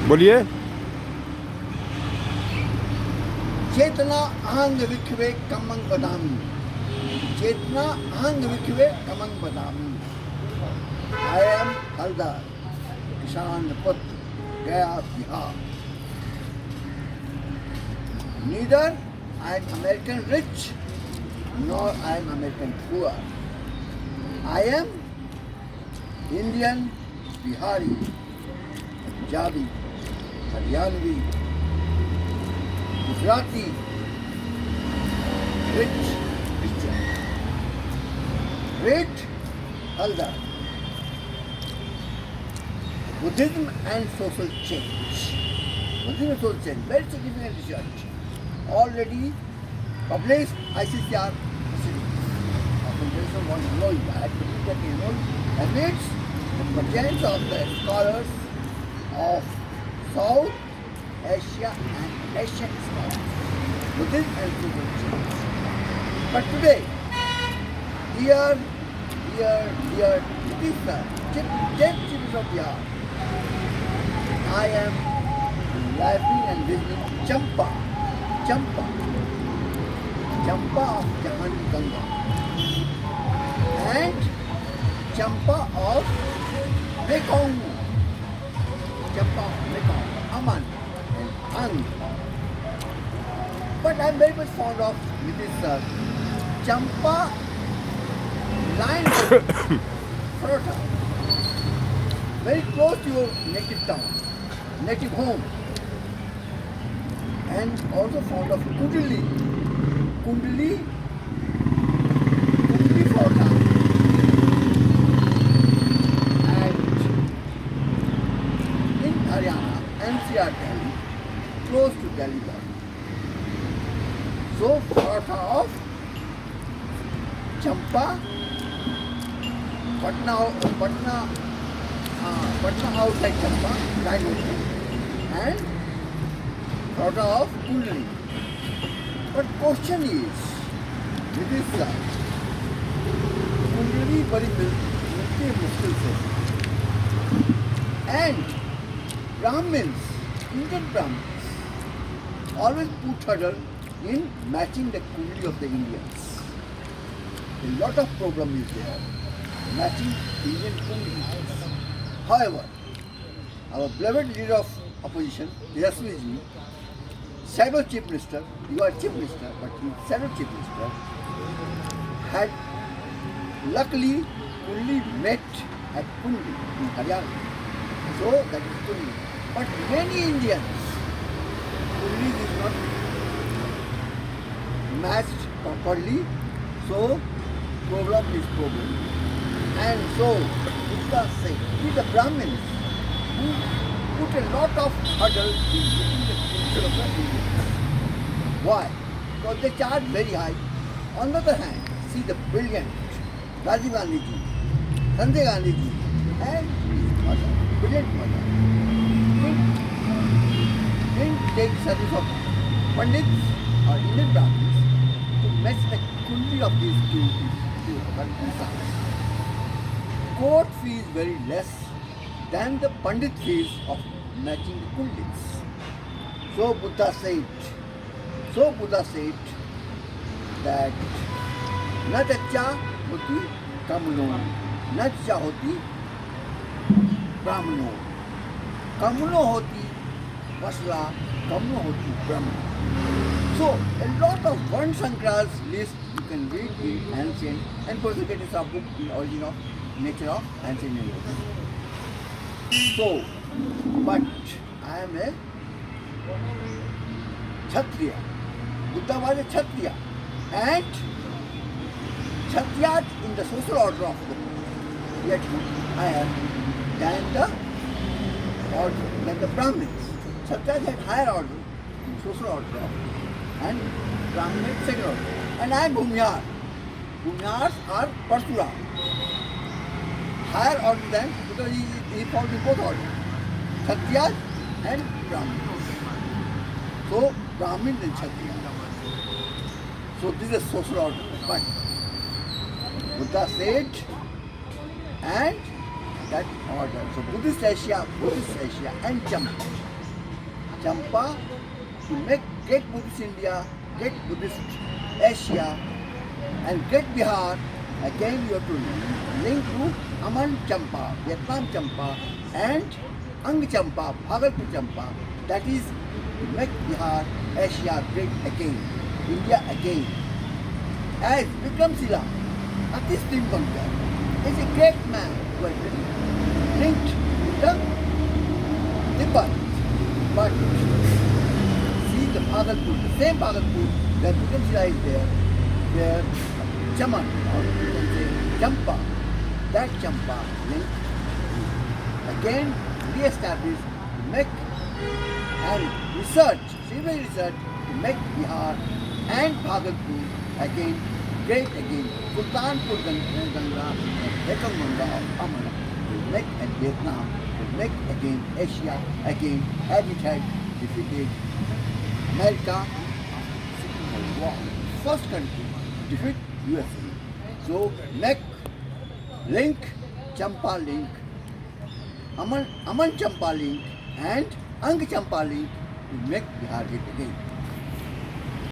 बोलिए। चेतना अहंग विखवे कमंग बदामी, चेतना अहंग विखवे कमंग बदामी। I am Haldar, किसान पुत्र, गया Bihar. Neither I am American rich, nor I am American poor. I am Indian, Bihari, Punjabi, Haryanvi, Gujarati, rich Christian. Great Haldar. Buddhism and social change. Buddhism and social change. Very significant research. Already published ICCR proceedings. Organization want to know it. I have to put that in all amidst the presence of the scholars of South Asia and Asian scholars. Buddhism and social change. But today, dear, it is the 10th series of Bihar. I am living and visiting Champa of Jahani Ganga, and Champa of Mekong, Aman and Ang. But I am very much fond of this Champa line Ferota, very close to your native town, native home. And also fond of Kundli Ferota, and in Haryana, NCR Delhi, close to Delhi border. So Ferota of Champa, Patna outside Champa, and Ferota of Kundli. But question is, with this Kundli बड़ी मिलती है मुश्किल से, and Brahmins, Indian Brahmins, always put hurdle in matching the Kundli of the Indians. A lot of problem is there, matching Indian Kundli. However, our beloved leader of opposition, Yashasvi ji, shadow chief minister, you are chief minister, but he shadow chief minister, had luckily Kundli met at Kundli in Haryana. So that is Kundli. But many Indians, Kundli is not matched properly, so problem is problem. And so, Buddha said, these are Brahmins who put a lot of hurdle in getting the culture of the Indians. Why? Because they charge very high. On the other hand, see the brilliant Rajiv Gandhi ji, Sanjay Gandhi ji, and his mother, brilliant mother, didn't take service of Pandits or Indian Brahmins to match the Kundli of these two sons. Court fee is very less than the Pandit fees of matching the Kundlis. So Buddha said that न चच्चा होती कमलो, न चच्चा होती ब्राह्मणो, कमलो होती वसला, कमलो होती ब्राह्मण. So a lot of Varna Sankaras list you can read in ancient and also get a book in origin of nature of ancient India. So, but I am a Kshatriya. Buddha was a Kshatriya, and Kshatriyas in the social order of the yet I am than the Brahmins. Kshatriyas had higher order, social order, and Brahmins second order. And I am Bhumyar. Bhumyars are Parshuram. Higher order than, because he falls in both orders, Kshatriyas and Brahmins. So Brahmins and Kshatriyas. So this is social order. But Buddha said, and that order. So Buddhist Asia and Champa. Champa to make great Buddhist India, great Buddhist Asia, and great Bihar. Again, you have to link to Aman Champa, Vietnam Champa, and Ang Champa, Bhagalpur Champa. That is to make Bihar, Asia great again, India again. As Vikramshila, Atis Tinbankar is a great man who has been linked with the Tibet. But see the Bhagalpur, the same Bhagalpur where Vikramshila is there, where Chaman, or you can say Champa, that Champa link again re-established to make and research, civil research to make Bihar and Bhagalpur again great again. Sultanpur Ganga, Mekong Ganga of Amara to make at Vietnam, to make again Asia again as it had defeated America Second World War. First country to defeat USA. So make link, Champa link, Aman Champa link and Ang Champa link to make Bihar great again.